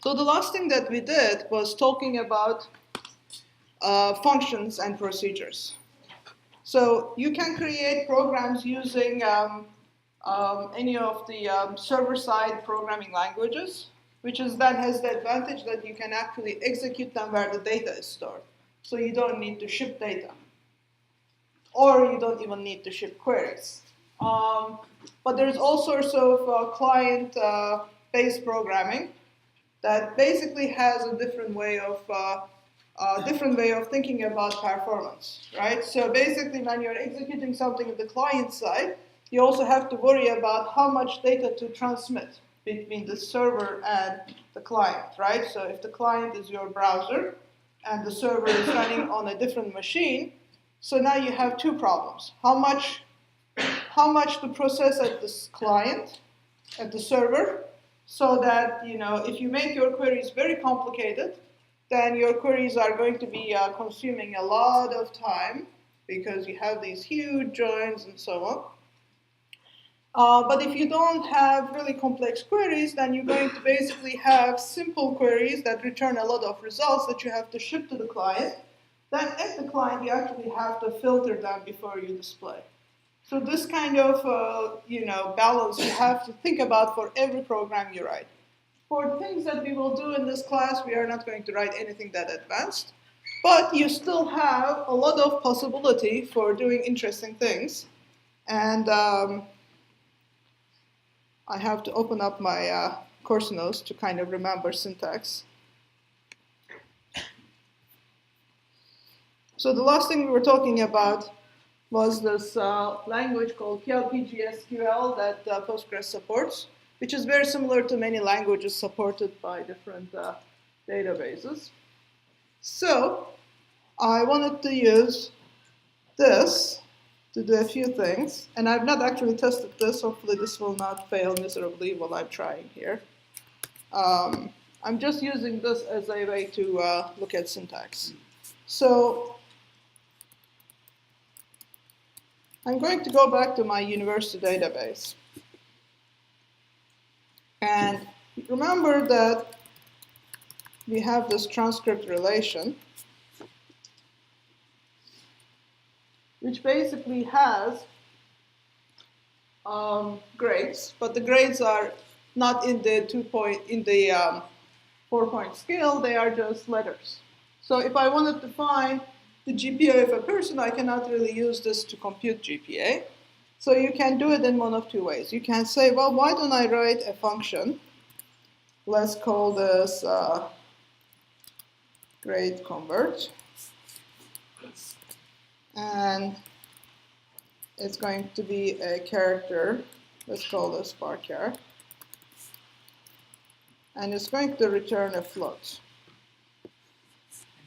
So the last thing that we did was talking about functions and procedures. So you can create programs using any of the server-side programming languages, which is that has the advantage that you can actually execute them where the data is stored. So you don't need to ship data, or you don't even need to ship queries. But there's all sorts of client-based programming that basically has a different way of thinking about performance, right? So basically, when you're executing something at the client side, you also have to worry about how much data to transmit between the server and the client, right? So if the client is your browser and the server is running on a different machine, so now you have two problems: how much to process at this client, at the server, so that if you make your queries very complicated, then your queries are going to be consuming a lot of time because you have these huge joins and so on. But if you don't have really complex queries, then you're going to basically have simple queries that return a lot of results that you have to ship to the client. Then at the client, you actually have to filter them before you display. So this kind of balance you have to think about for every program you write. For things that we will do in this class, we are not going to write anything that advanced, but you still have a lot of possibility for doing interesting things. And I have to open up my course notes to kind of remember syntax. So the last thing we were talking about was this language called PLPGSQL that Postgres supports, which is very similar to many languages supported by different databases. So I wanted to use this to do a few things, and I've not actually tested this. Hopefully this will not fail miserably while I'm trying here. I'm just using this as a way to look at syntax. So I'm going to go back to my university database. And remember that we have this transcript relation, which basically has grades, but the grades are not in the 4-point scale. They are just letters. So if I wanted to find the GPA of a person, I cannot really use this to compute GPA. So you can do it in one of two ways. You can say, well, why don't I write a function? Let's call this grade convert. And it's going to be a character. Let's call this varchar. And it's going to return a float.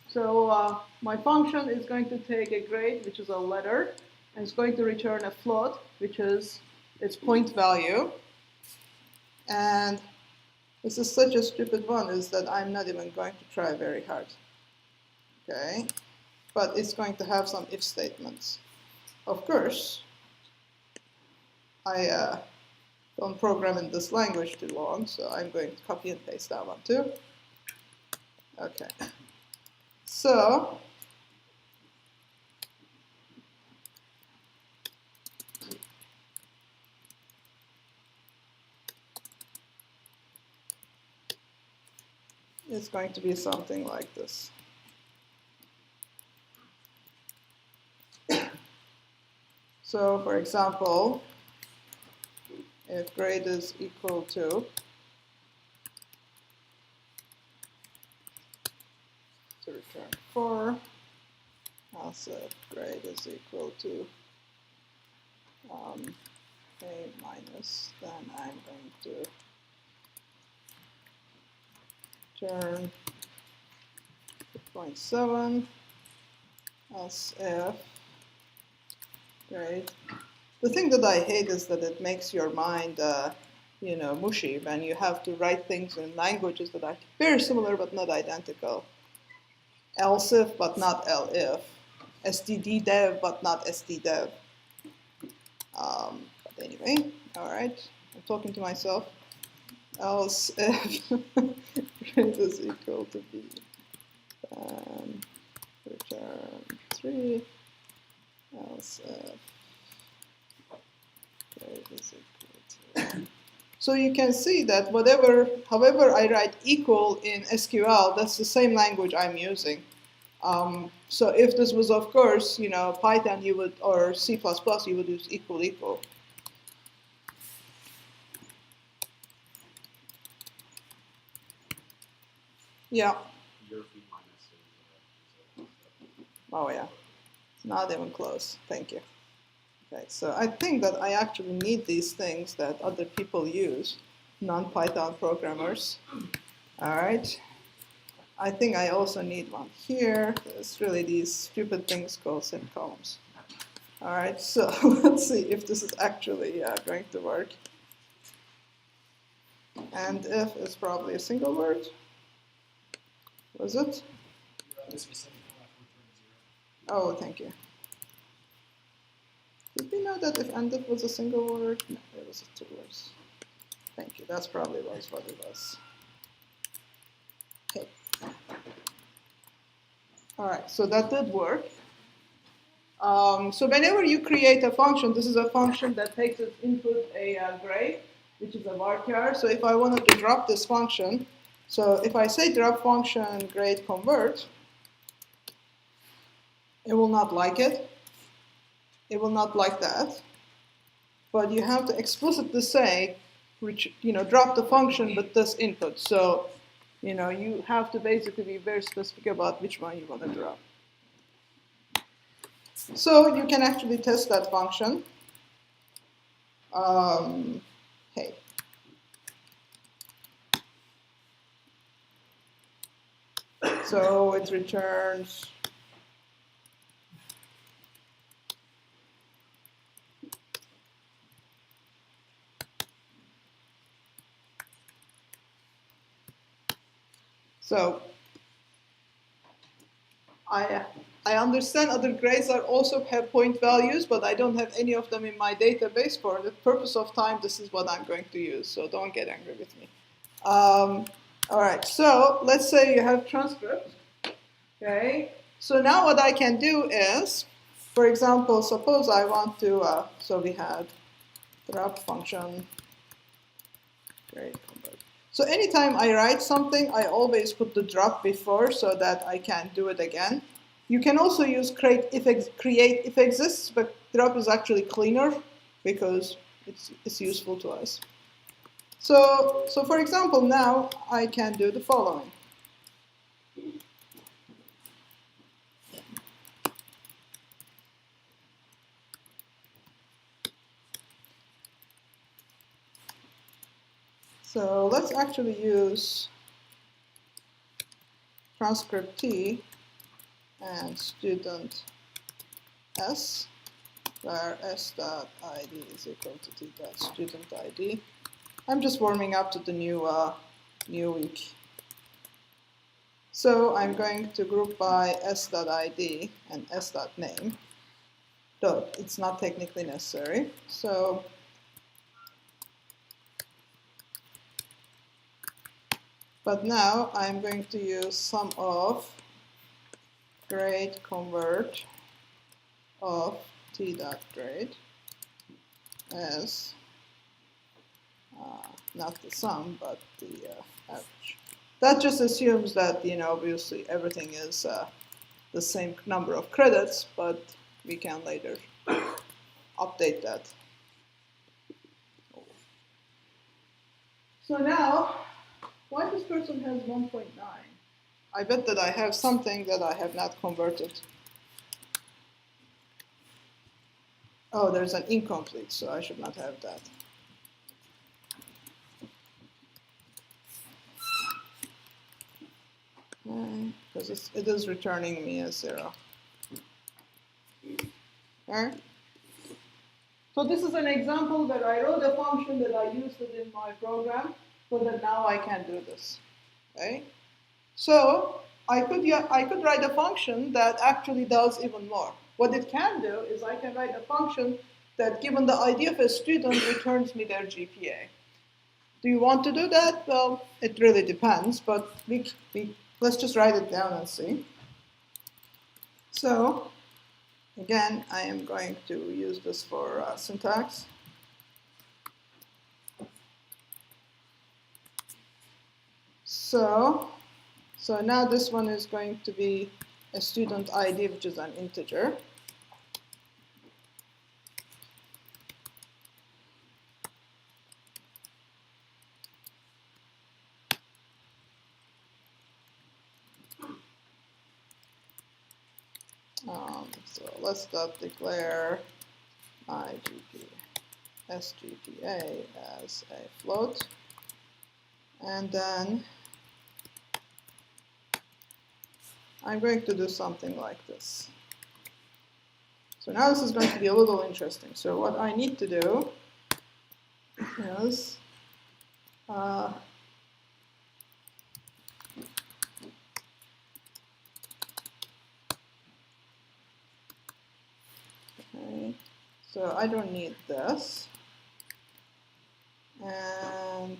So my function is going to take a grade, which is a letter, and it's going to return a float, which is its point value. And this is such a stupid one, is that I'm not even going to try very hard. Okay, but it's going to have some if statements. Of course, I don't program in this language too long, so I'm going to copy and paste that one too. Okay. So it's going to be something like this. So for example, if grade is equal to return 4, I'll say grade is equal to a minus, then I'm going to turn 0.7 as if grade. The thing that I hate is that it makes your mind mushy when you have to write things in languages that are very similar but not identical. Else if but not elif, std dev but not stdev. But anyway, all right, I'm talking to myself. Else if grade is equal to B, then return 3, else if grade is equal to. So you can see that however I write equal in SQL, that's the same language I'm using. So if this was, of course, Python, you would, or C++, you would use equal equal. Yeah. Oh yeah, it's not even close. Thank you. Okay, so I think that I actually need these things that other people use, non-Python programmers. All right. I think I also need one here. It's really these stupid things called semicolons. All right, so let's see if this is actually going to work. And if is probably a single word. Was it? Oh, thank you. Did we know that if and if was a single word? No, it was two words. Thank you. That's probably was what it was. Okay. All right, so that did work. So whenever you create a function, this is a function that takes as input a grade, which is a varchar. So if I wanted to drop this function, so if I say drop function grade convert, it will not like it. It will not like that. But you have to explicitly say, drop the function with this input. So, you have to basically be very specific about which one you want to drop. So you can actually test that function. Hey. So it returns so I understand other grades also have point values, but I don't have any of them in my database. For the purpose of time, this is what I'm going to use, so don't get angry with me. All right, so let's say you have transcript, okay? So now what I can do is, for example, suppose I want to, so we had drop function grade convert. So anytime I write something, I always put the drop before so that I can do it again. You can also use create if exists, but drop is actually cleaner because it's useful to us. So for example, now I can do the following. So let's actually use transcript T and student S, where s.id is equal to t.student.id. I'm just warming up to the new week. So I'm going to group by s.id and s.name. Though it's not technically necessary. So but now I'm going to use sum of grade convert of t.grade as not the sum, but the average. That just assumes that, obviously everything is the same number of credits, but we can later update that. So now, why this person has 1.9? I bet that I have something that I have not converted. Oh, there's an incomplete, so I should not have that. Because it is returning me a 0. Okay. So this is an example that I wrote a function that I used it in my program, so that now I can do this. Okay. So I could write a function that actually does even more. What it can do is I can write a function that, given the ID of a student, returns me their GPA. Do you want to do that? Well, it really depends, but let's just write it down and see. So, again, I am going to use this for syntax. So now this one is going to be a student ID, which is an integer. So let's declare my SGPA as a float. And then I'm going to do something like this. So now this is going to be a little interesting. So what I need to do is okay, so I don't need this, and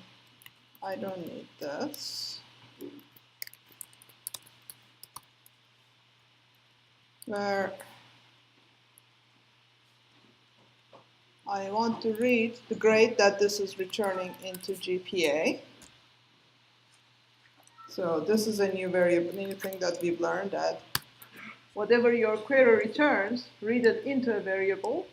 I don't need this. Where I want to read the grade that this is returning into GPA. So this is a new variable, new thing that we've learned, that whatever your query returns, read it into a variable.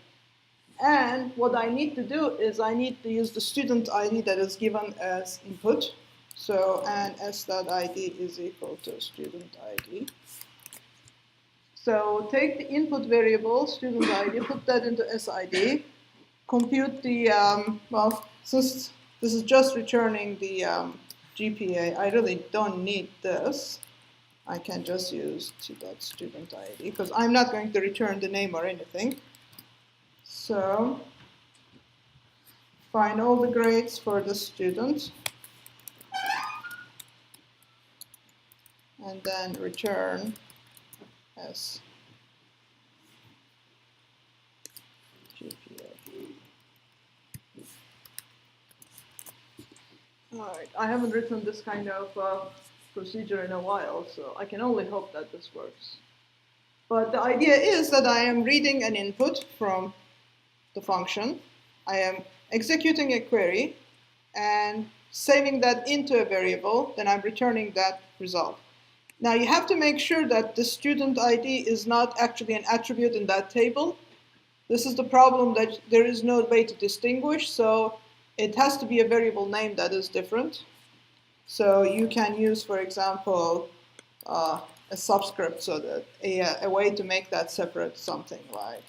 And what I need to do is I need to use the student ID that is given as input. So, and s.id is equal to student ID. So take the input variable, student ID, put that into SID, compute the, well, since this is just returning the GPA, I really don't need this. I can just use student ID, because I'm not going to return the name or anything. So find all the grades for the student, and then return as GPA. All right, I haven't written this kind of procedure in a while, so I can only hope that this works. But the idea is that I am reading an input from the function. I am executing a query and saving that into a variable, then I'm returning that result. Now you have to make sure that the student ID is not actually an attribute in that table. This is the problem, that there is no way to distinguish, so it has to be a variable name that is different. So you can use, for example, a subscript, so that a way to make that separate, something like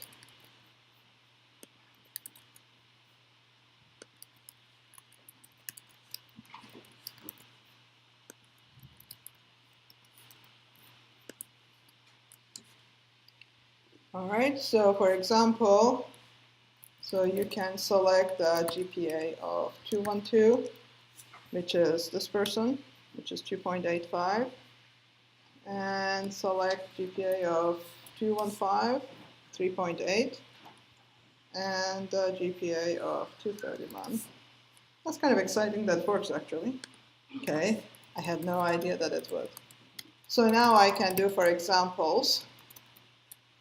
all right, so for example, so you can select the GPA of 212, which is this person, which is 2.85, and select GPA of 215, 3.8, and the GPA of 231. That's kind of exciting that it works, actually. Okay, I had no idea that it would. So now I can do, for examples,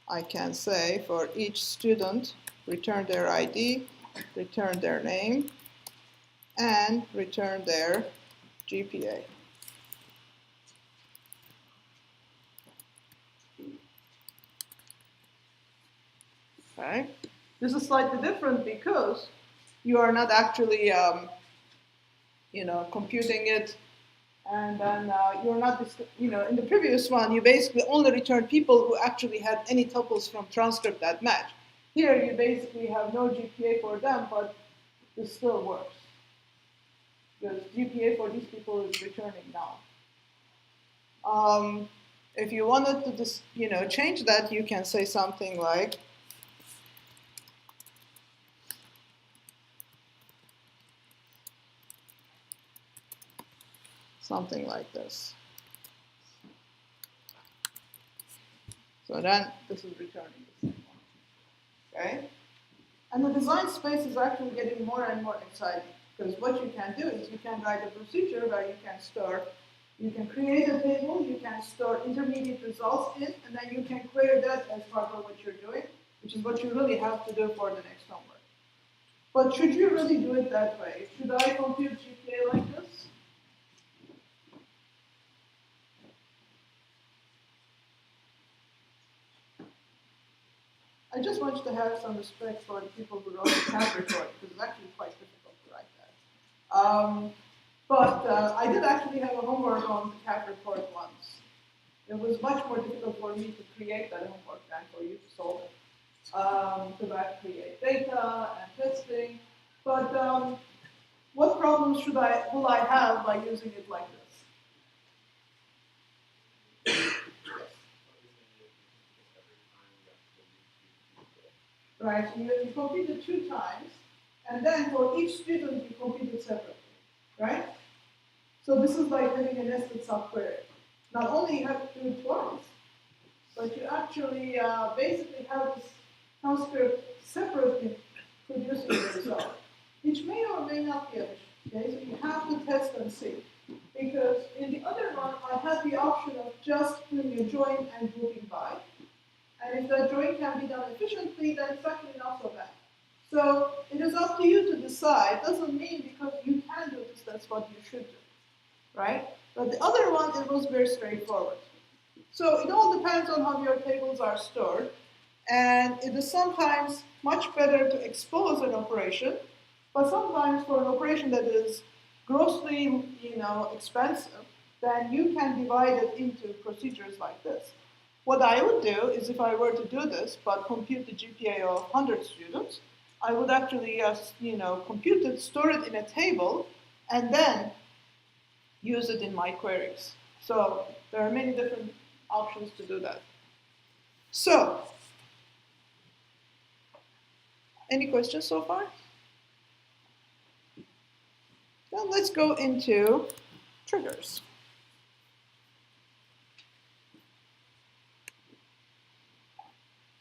I can say for each student, return their ID, return their name, and return their GPA. Okay. This is slightly different because you are not actually, computing it, and then you're not, in the previous one, you basically only return people who actually had any tuples from transcript that match. Here, you basically have no GPA for them, but this still works, because GPA for these people is returning now. If you wanted to just, change that, you can say something like this. So then this is returning the same one. Okay? And the design space is actually getting more and more exciting, Because what you can do is you can write a procedure where you can create a table, you can store intermediate results in, and then you can query that as part of what you're doing, which is what you really have to do for the next homework. But should you really do it that way? Should I compute GPA like this? I just want you to have some respect for the people who wrote the CAP report, because it's actually quite difficult to write that. But I did actually have a homework on the CAP report once. It was much more difficult for me to create that homework than for you to solve it. Because I have to create data and testing. But what problems will I have by using it like this? Right, so you complete it 2 times, and then for each student you complete it separately, right? So this is like having a nested subquery. Not only you have to do it twice, but you actually basically have this transcript separately producing the result, which may or may not be efficient. Okay, so you have to test and see. Because in the other one, I had the option of just doing a join and grouping by. And if that join can be done efficiently, then it's actually not so bad. So it is up to you to decide. Doesn't mean because you can do this, that's what you should do, right? But the other one, it was very straightforward. So it all depends on how your tables are stored. And it is sometimes much better to expose an operation, but sometimes for an operation that is grossly, expensive, then you can divide it into procedures like this. What I would do is if I were to do this, but compute the GPA of 100 students, I would actually, compute it, store it in a table, and then use it in my queries. So there are many different options to do that. So, any questions so far? Then let's go into triggers.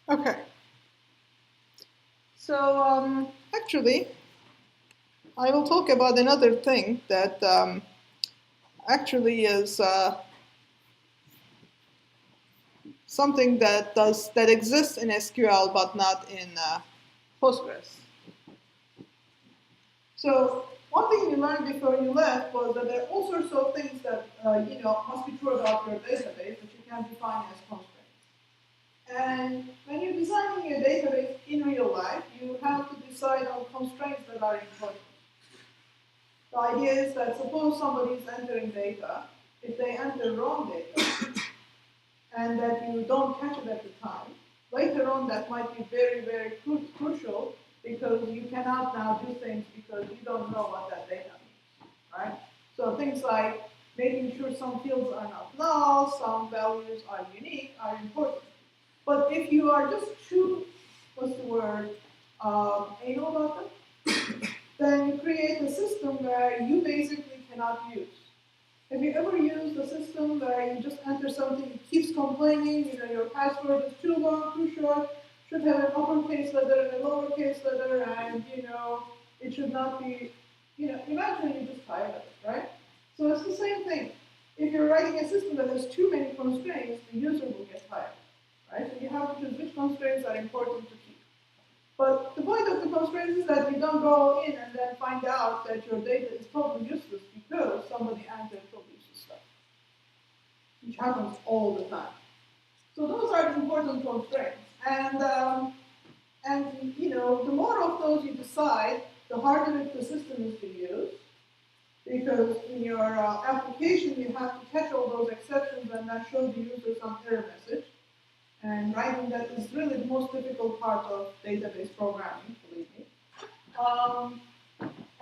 Okay. So actually, I will talk about another thing that actually is something that exists in SQL but not in Postgres. So one thing you learned before you left was that there are all sorts of things that must be true about your database that you can define as constraints. And when you're designing a database in real life, you have to decide on constraints that are important. The idea is that suppose somebody is entering data, if they enter wrong data, and that you don't catch it at the time, later on that might be very, very crucial because you cannot now do things because you don't know what that data means, right? So things like making sure some fields are not null, some values are unique, are important. But if you are just too, anal about it, then you create a system where you basically cannot use. Have you ever used a system where you just enter something, it keeps complaining, your password is too long, too short, should have an uppercase letter and a lowercase letter, and it should not be, eventually you're just tired of it, right? So it's the same thing. If you're writing a system that has too many constraints, the user will get tired. Right? So you have to choose which constraints are important to keep. But the point of the constraints is that you don't go in and then find out that your data is totally useless because somebody entered totally useless stuff, which happens all the time. So those are the important constraints. And the more of those you decide, the harder the system is to use. Because in your application, you have to catch all those exceptions and then show the user some error message. And writing that is really the most difficult part of database programming, believe me.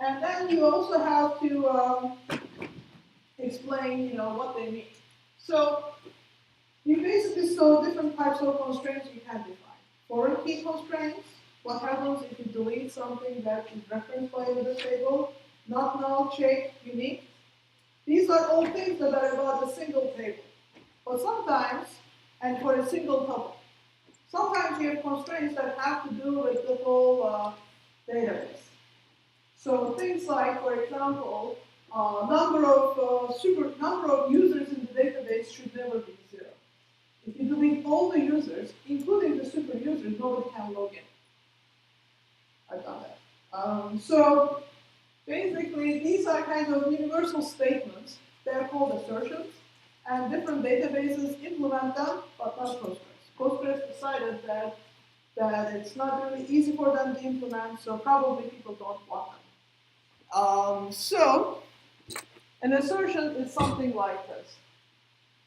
And then you also have to explain, what they mean. So you basically saw different types of constraints you can define. Foreign key constraints. What happens if you delete something that is referenced by another table? Not null, check, unique. These are all things that are about a single table. But sometimes, and for a single tuple. Sometimes you have constraints that have to do with the whole database. So things like, for example, number of users in the database should never be 0. If you delete all the users, including the super users, nobody can log in. I've done that. So basically, these are kind of universal statements. They're called assertions, and different databases implement them, but not Postgres. Postgres decided that it's not really easy for them to implement, so probably people don't want them. So an assertion is something like this.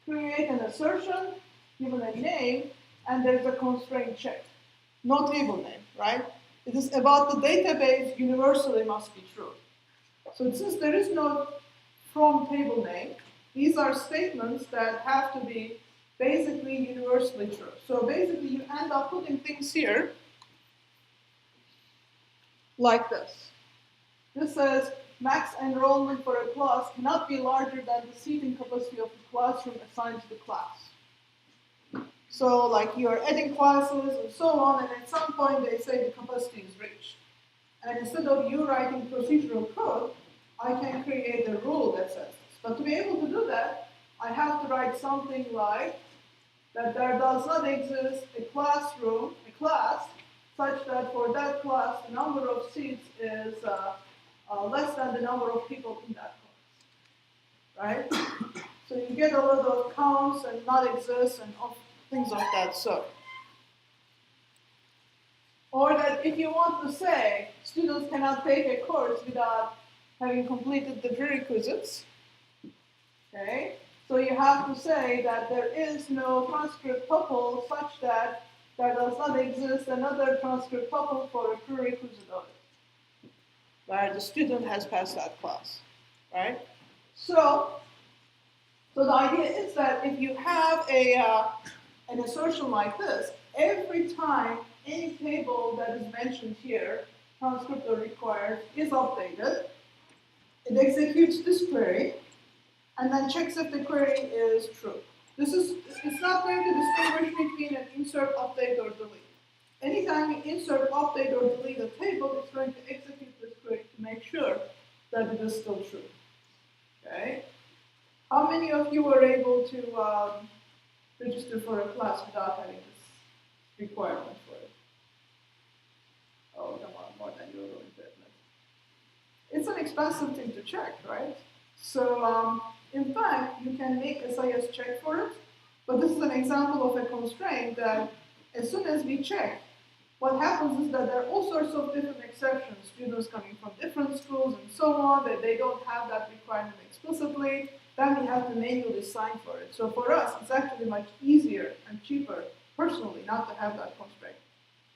Create an assertion, given a name, and there's a constraint check. No table name, right? It is about the database universally must be true. So since there is no from table name, these are statements that have to be basically universally true. So basically you end up putting things here like this. This says max enrollment for a class cannot be larger than the seating capacity of the classroom assigned to the class. So like you're adding classes and so on, and at some point they say the capacity is reached. And instead of you writing procedural code, I can create a rule that says this. But to be able to do that, I have to write something like that there does not exist a classroom, a class, such that for that class the number of seats is less than the number of people in that class, right? So you get a lot of counts and not exist and things of that sort. Or that if you want to say students cannot take a course without having completed the prerequisites, okay? So you have to say that there is no transcript tuple such that there does not exist another transcript tuple for a prerequisite audit, where the student has passed that class, right? So the idea is that if you have an assertion like this, every time any table that is mentioned here, transcript or required, is updated, it executes this query, and then checks if the query is true. It's not going to distinguish between an insert, update, or delete. Anytime you insert, update, or delete a table, it's going to execute this query to make sure that it is still true. Okay? How many of you were able to register for a class without having this requirement for it? Oh, come on, more than you're willing to admit. It's an expensive thing to check, right? So, in fact, you can make SIS check for it, but this is an example of a constraint that as soon as we check, what happens is that there are all sorts of different exceptions, students coming from different schools and so on, that they don't have that requirement explicitly, then we have to manually sign for it. So for us, it's actually much easier and cheaper, personally, not to have that constraint.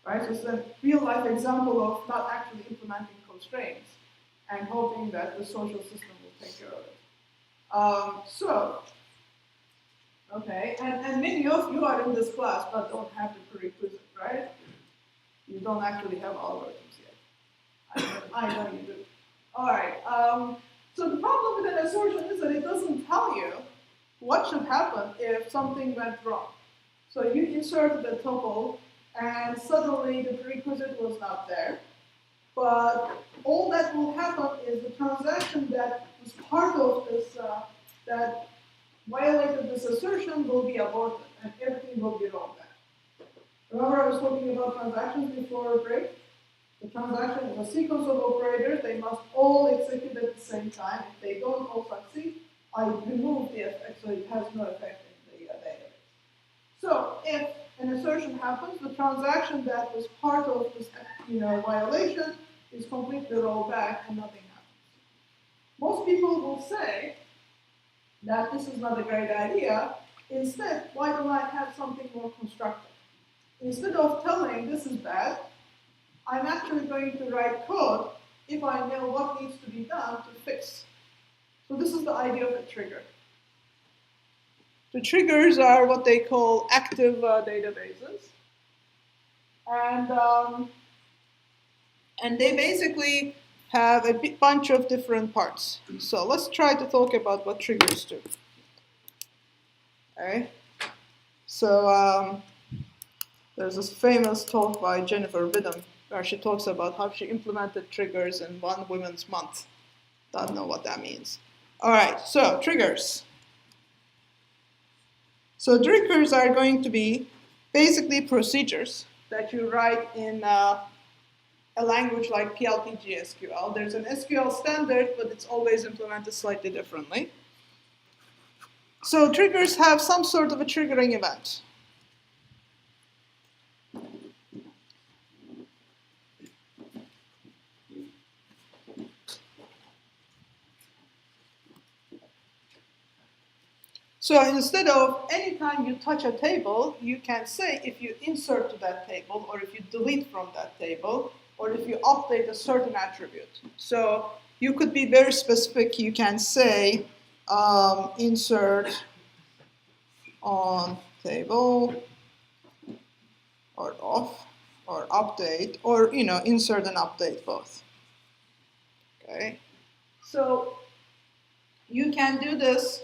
Right? So it's a real-life example of not actually implementing constraints and hoping that the social system will take care of it. Okay, and many of you are in this class but don't have the prerequisite, right? You don't actually have algorithms yet. I know you do. All right. So the problem with an assertion is that it doesn't tell you what should happen if something went wrong. So you inserted a tuple, and suddenly the prerequisite was not there. But all that will happen is the transaction that was part of this, that violated this assertion will be aborted, and everything will be rolled back. Remember I was talking about transactions before break? The transaction is a sequence of operators. They must all execute at the same time. If they don't all succeed, I remove the effect, so it has no effect in the database. So if an assertion happens, the transaction that was part of this violation is completely rolled back and nothing happens. Most people will say that this is not a great idea. Instead, why don't I have something more constructive? Instead of telling this is bad, I'm actually going to write code if I know what needs to be done to fix. So this is the idea of a trigger. The triggers are what they call active databases. And they basically have a bunch of different parts. So let's try to talk about what triggers do. Okay. So there's this famous talk by Jennifer Bidham where she talks about how she implemented triggers in one women's month. Don't know what that means. All right, so triggers. So triggers are going to be basically procedures that you write in a language like PLPG SQL. There's an SQL standard, but it's always implemented slightly differently. So triggers have some sort of a triggering event. So instead of anytime you touch a table, you can say if you insert to that table, or if you delete from that table, or if you update a certain attribute. So you could be very specific. You can say insert on table, or off, or update, or insert and update both. Okay. So you can do this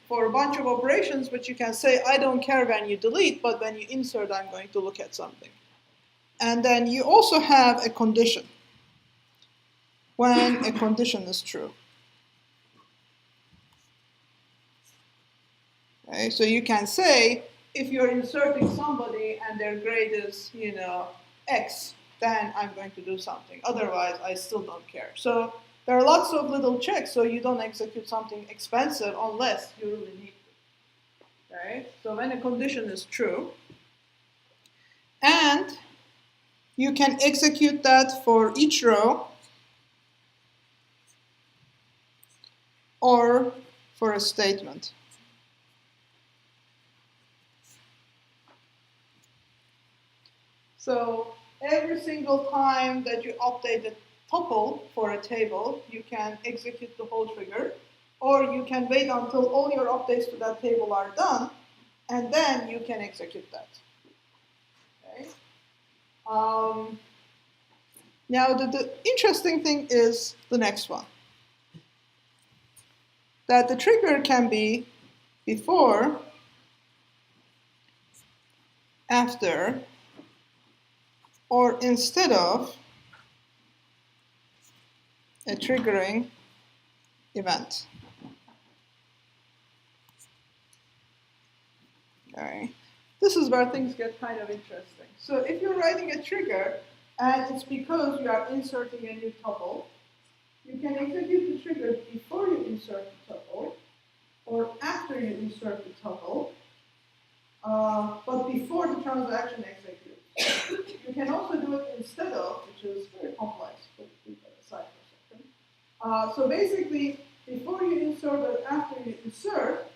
for a bunch of operations, but you can say, I don't care when you delete, but when you insert, I'm going to look at something. And then you also have a condition when a condition is true. Okay, so you can say, if you're inserting somebody and their grade is, X, then I'm going to do something. Otherwise, I still don't care. So there are lots of little checks, so you don't execute something expensive unless you really need to. Okay? So when a condition is true, and you can execute that for each row or for a statement. So every single time that you update a tuple for a table, you can execute the whole trigger, or you can wait until all your updates to that table are done, and then you can execute that. Okay? Now, the interesting thing is the next one, that the trigger can be before, after, or instead of a triggering event. Okay. This is where things get kind of interesting. So if you're writing a trigger and it's because you are inserting a new tuple, you can execute the trigger before you insert the tuple or after you insert the tuple, but before the transaction executes. You can also do it instead of, which is very complex, but keep that aside for a second. So basically, before you insert or after you insert,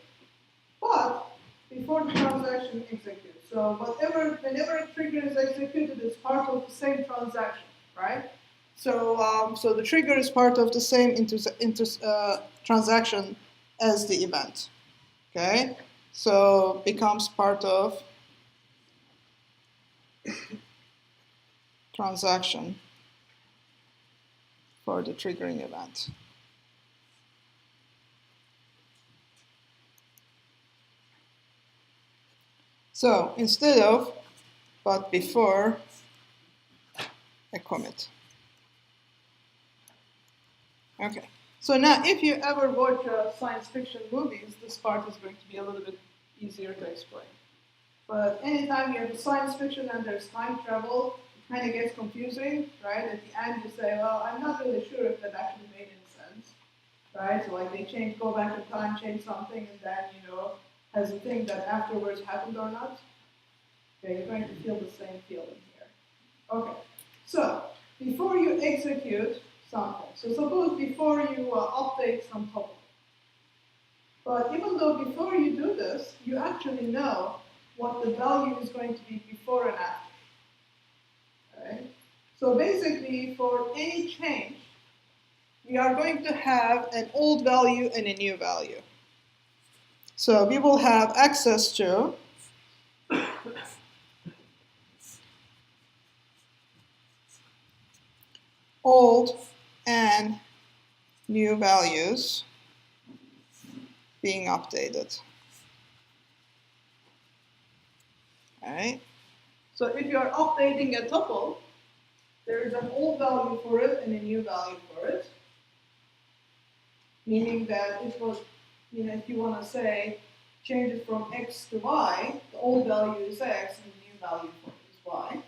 but before the transaction executes. So whenever a trigger is executed, it's part of the same transaction, right? So so the trigger is part of the same transaction as the event. Okay, so becomes part of transaction for the triggering event. So instead of, but before a commit. Okay. So now, if you ever watch science fiction movies, this part is going to be a little bit easier to explain. But anytime you have science fiction and there's time travel, it kind of gets confusing, right? At the end, you say, well, I'm not really sure if that actually made any sense, right? So like they go back in time, change something, and then, has a thing that afterwards happened or not. Okay, you're going to feel the same feeling here. Okay, so before you execute something, so suppose before you update some tuple, but even though before you do this, you actually know what the value is going to be before and after. Okay? So basically, for any change, we are going to have an old value and a new value. So we will have access to old and new values being updated. All right. So if you are updating a tuple, there is an old value for it and a new value for it. Meaning that it was, if you want to say, change it from x to y, the old value is x and the new value is y.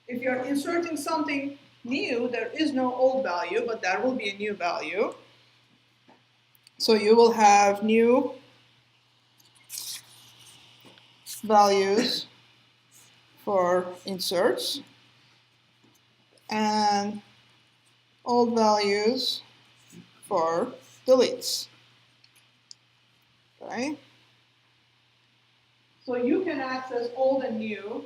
If you're inserting something new, there is no old value, but there will be a new value. So you will have new values for inserts and old values for deletes. Okay? So you can access old and new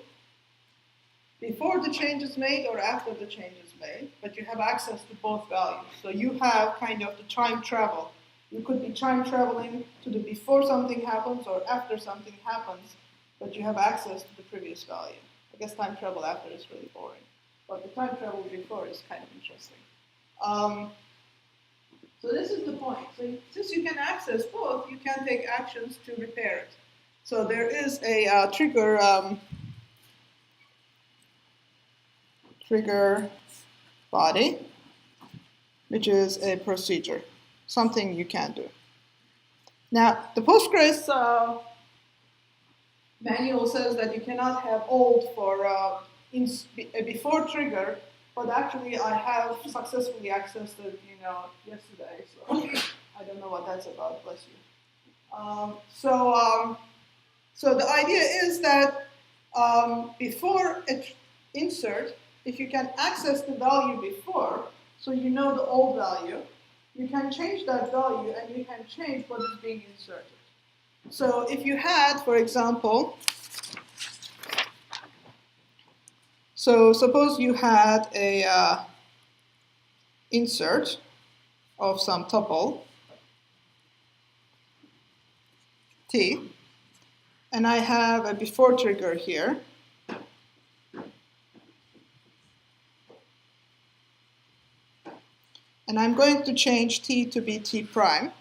before the change is made or after the change is made, but you have access to both values. So you have kind of the time travel. You could be time traveling to the before something happens or after something happens, but you have access to the previous value. I guess time travel after is really boring, but the time travel before is kind of interesting. So this is the point. So since you can access both, you can take actions to repair it. So there is a trigger body, which is a procedure, something you can do. Now, the Postgres manual says that you cannot have old for a before trigger, but actually I have successfully accessed it, yesterday, so I don't know what that's about, bless you. So the idea is that before an insert, if you can access the value before, so you know the old value, you can change that value and you can change what is being inserted. So if you had, for example, so suppose you had a insert of some tuple t, and I have a before trigger here. And I'm going to change t to be t prime.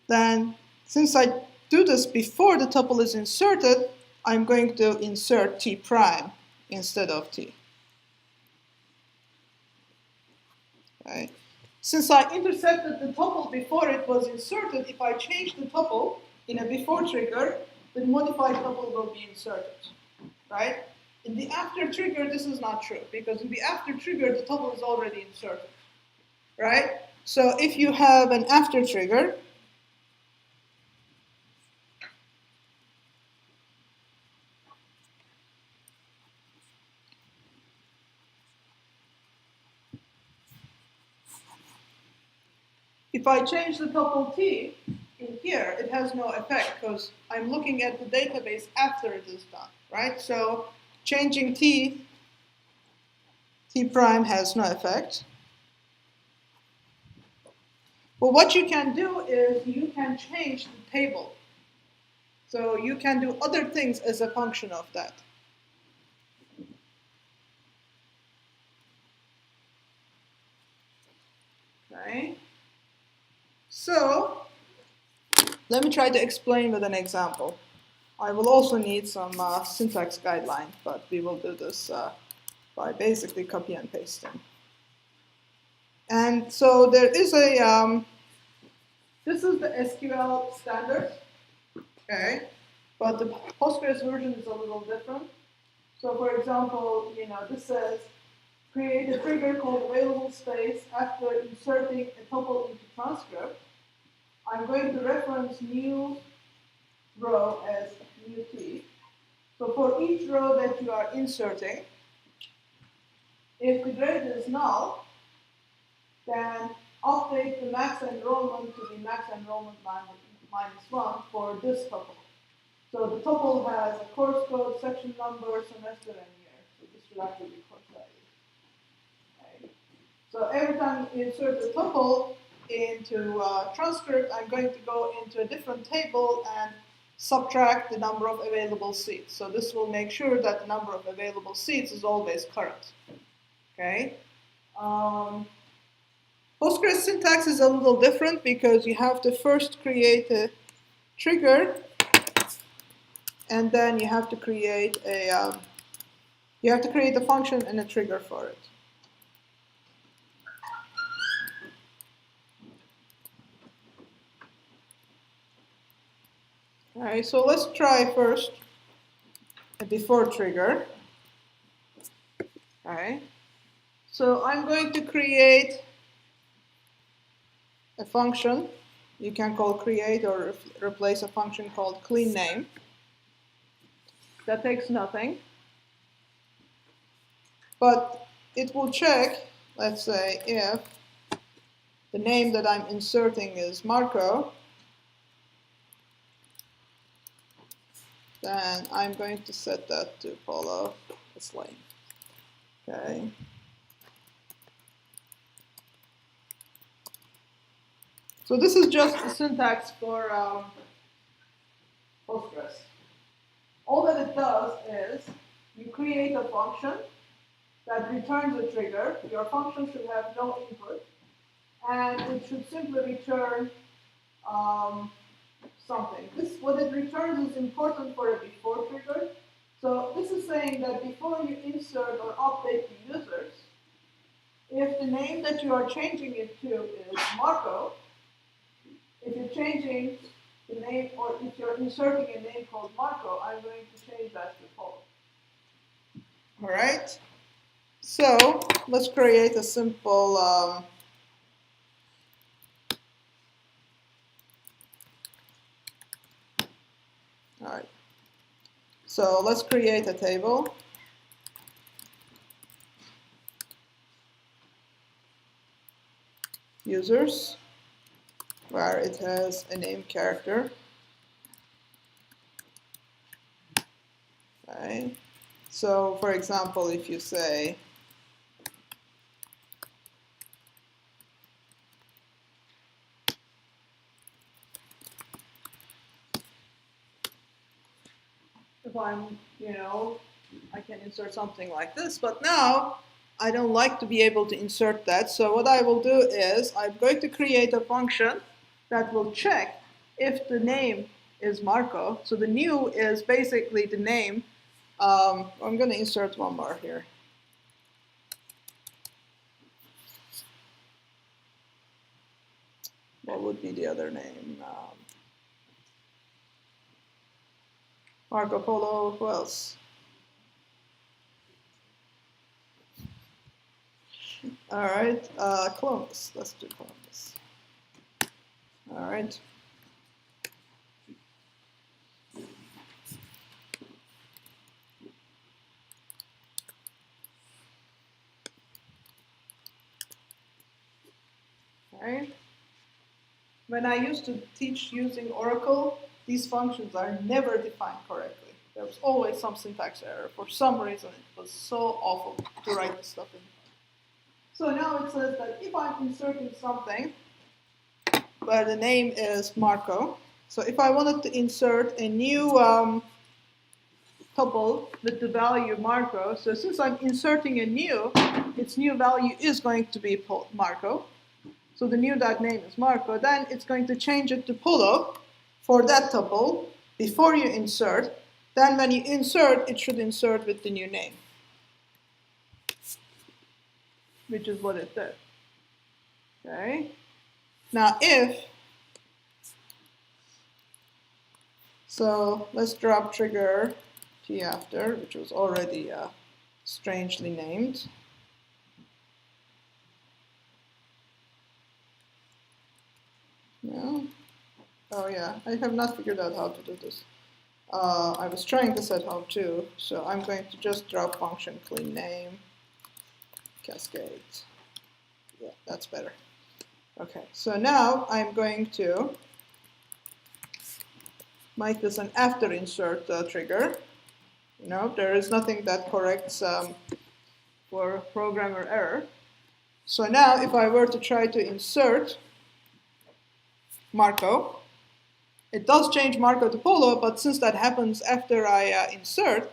Then, since I do this before the tuple is inserted, I'm going to insert t prime instead of t. Okay. Since I intercepted the tuple before it was inserted, if I change the tuple in a before trigger, the modified tuple will be inserted, right? In the after trigger, this is not true, because in the after trigger, the tuple is already inserted, right? So if you have an after trigger, if I change the tuple t in here, it has no effect, because I'm looking at the database after it is done, right? So changing t prime has no effect. But what you can do is you can change the table. So you can do other things as a function of that. Okay. So let me try to explain with an example. I will also need some syntax guideline, but we will do this by basically copy and pasting. And so there is a, this is the SQL standard, okay? But the Postgres version is a little different. So for example, this says, create a trigger called available space after inserting a tuple into transcript. I'm going to reference new row as new t. So for each row that you are inserting, if the grade is null, then update the max enrollment to be max enrollment minus 1 for this tuple. So the tuple has a course code, section number, semester, and year. So this should actually be course ID. Okay. So every time you insert the tuple into transcript, I'm going to go into a different table and subtract the number of available seats. So this will make sure that the number of available seats is always current. Okay. Postgres syntax is a little different because you have to first create a trigger and then you have to create a function and a trigger for it. All right, so let's try first a before trigger. All right, so I'm going to create a function you can call create or replace a function called clean name. That takes nothing, but it will check, let's say, if the name that I'm inserting is Marco, then I'm going to set that to follow this lane. Okay. So this is just the syntax for Postgres. All that it does is you create a function that returns a trigger. Your function should have no input, and it should simply return something. What it returns is important for a before trigger. So this is saying that before you insert or update the users, if the name that you are changing it to is Marco, if you're changing the name, or if you're inserting a name called Marco, I'm going to change that to Paul. All right. So let's create a simple all right. So let's create a table. Users, where it has a name character. Okay. So for example, if you say if I'm, I can insert something like this, but now I don't like to be able to insert that. So what I will do is I'm going to create a function that will check if the name is Marco. So the new is basically the name. I'm going to insert one more here. What would be the other name? Marco Polo, who else? All right, Columbus. Let's do Columbus. All right. All right. When I used to teach using Oracle, these functions are never defined correctly. There was always some syntax error. For some reason, it was so awful to write this stuff in. So now it says that if I'm inserting something where the name is Marco, so if I wanted to insert a new tuple with the value Marco, so since I'm inserting a new, its new value is going to be Marco. So the new name is Marco, then it's going to change it to Polo for that tuple before you insert. Then when you insert, it should insert with the new name, which is what it did. Okay. Now so let's drop trigger T after, which was already strangely named. No. Oh yeah, I have not figured out how to do this. I was trying this at home too, so I'm going to just drop function clean name, cascade. Yeah, that's better. Okay, so now I'm going to make this an after insert trigger. There is nothing that corrects for programmer error. So now if I were to try to insert Marco, it does change Marco to Polo, but since that happens after I insert,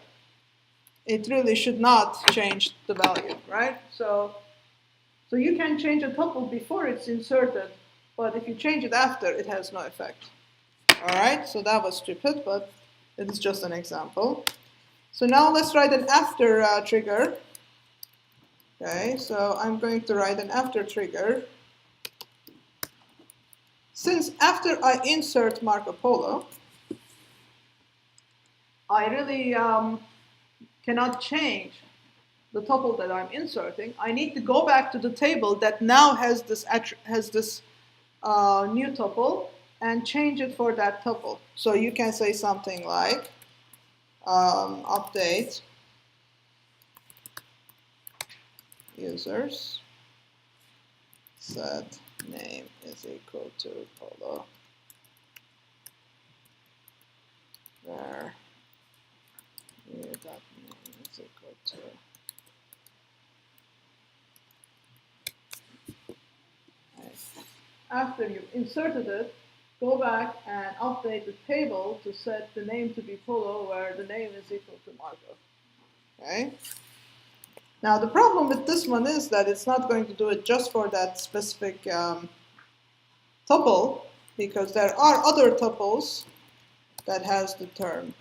it really should not change the value, right? So you can change a tuple before it's inserted, but if you change it after, it has no effect. All right, so that was stupid, but It is just an example. So now let's write an after trigger. Okay, so I'm going to write an after trigger. Since after I insert Marco Polo, I really cannot change the tuple that I'm inserting. I need to go back to the table that now has this new tuple and change it for that tuple. So you can say something like update users set name is equal to Polo, where new dot name is equal to after you've inserted it, go back and update the table to set the name to be Polo, where the name is equal to Marco. Okay. Now the problem with this one is that it's not going to do it just for that specific tuple, because there are other tuples that has the term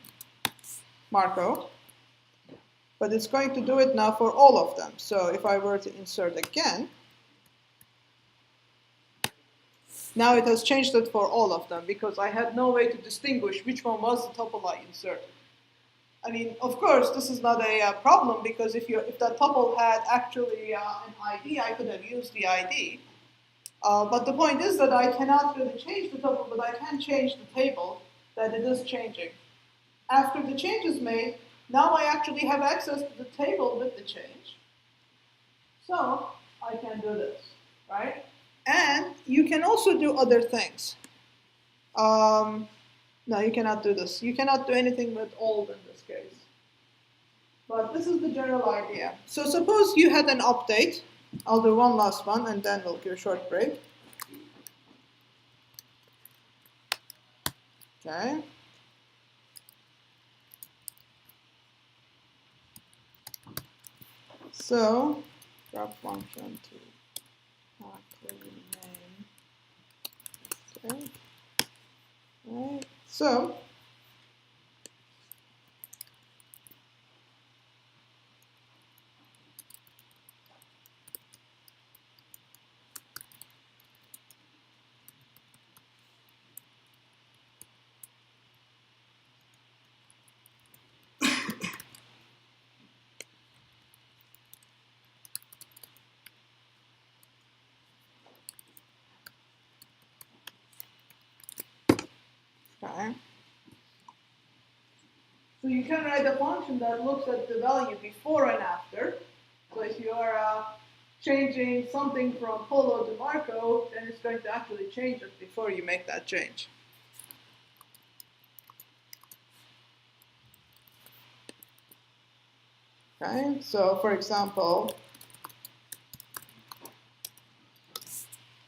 Marco, but it's going to do it now for all of them. So if I were to insert again, now it has changed it for all of them because I had no way to distinguish which one was the tuple I inserted. I mean, of course, this is not a problem because if that tuple had actually an ID, I could have used the ID. But the point is that I cannot really change the tuple, but I can change the table that it is changing. After the change is made, now I actually have access to the table with the change. So I can do this, right? And you can also do other things. No, you cannot do this. You cannot do anything with old in this case. But this is the general idea. So suppose you had an update. I'll do one last one, and then we'll give a short break. Okay. So grab function to clean name. Okay. Right. So okay. So you can write a function that looks at the value before and after. So if you are changing something from Polo to Marco, then it's going to actually change it before you make that change. Okay, so for example,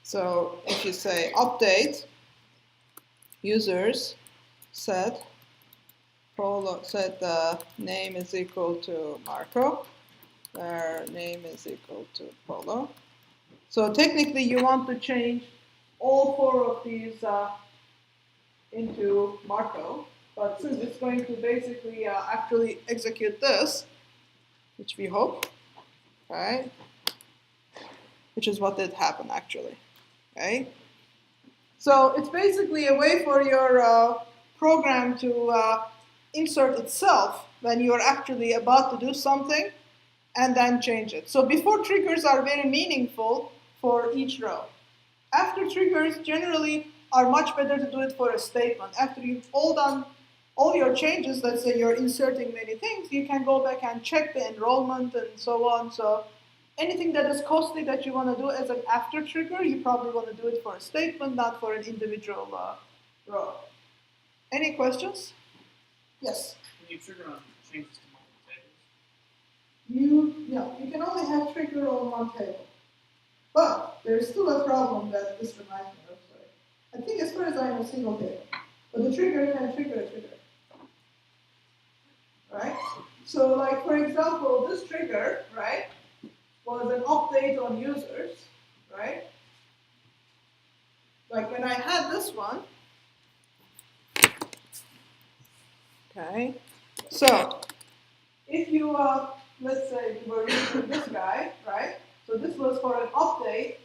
so if you say update users set Polo, set the name is equal to Marco, where name is equal to Polo. So technically you want to change all four of these into Marco, but since it's going to basically actually execute this, which we hope, right? Which is what did happen actually, okay? So it's basically a way for your program to insert itself when you're actually about to do something and then change it. So before triggers are very meaningful for each row. After triggers generally are much better to do it for a statement. After you've all done all your changes, let's say you're inserting many things, you can go back and check the enrollment and so on. So anything that is costly that you want to do as an after trigger, you probably want to do it for a statement, not for an individual row. Any questions? Yes? Can you trigger on changes to multiple tables? You can only have trigger on one table. But there's still a problem that this reminds me of. Sorry. I think as far as I know, single table. But the trigger can trigger a trigger. Right? So like for example, this trigger, right, was an update on users, right? Like when I had this one, Okay, so if you, let's say you were using this guy, right? So this was for an update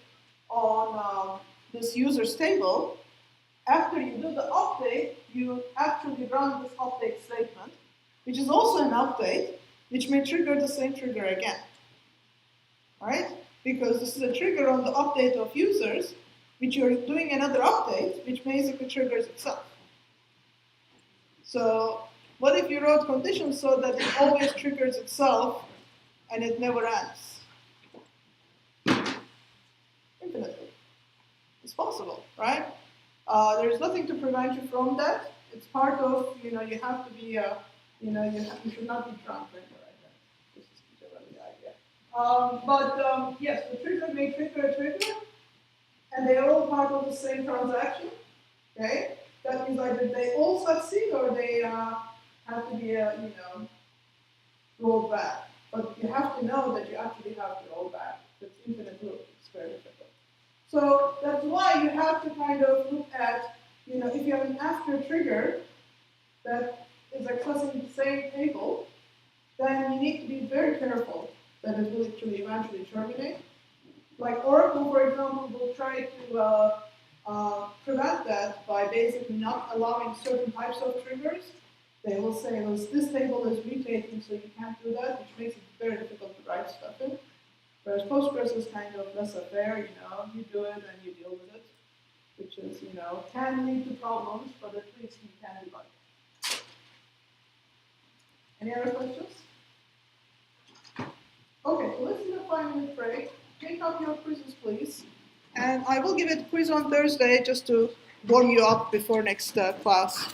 on this user's table. After you do the update, you actually run this update statement, which is also an update, which may trigger the same trigger again, right? Because this is a trigger on the update of users, which you're doing another update, which basically triggers itself. So what if you wrote conditions so that it always triggers itself and it never ends? Infinitely. It's possible, right? There's nothing to prevent you from that. It's part of, you have to be, you should not be drunk when you're like that. This is generally the idea. Yes, the trigger may trigger a trigger, and they are all part of the same transaction, okay? That means either they all succeed or they have to be, rolled back. But you have to know that you actually have to roll back. It's infinite loop. It's very difficult. So that's why you have to kind of look at, if you have an after trigger that is accessing the same table, then you need to be very careful that it will actually eventually terminate. Like Oracle, for example, will try to prevent that by basically not allowing certain types of triggers. They will say, well, this table is retaking, so you can't do that, which makes it very difficult to write stuff in. Whereas Postgres is kind of laissez-faire, you do it and you deal with it, which is, can lead to problems, but at least you can debug it. Any other questions? Okay, so let's do a 5-minute break. Take up your quizzes, please. And I will give it a quiz on Thursday just to warm you up before next class.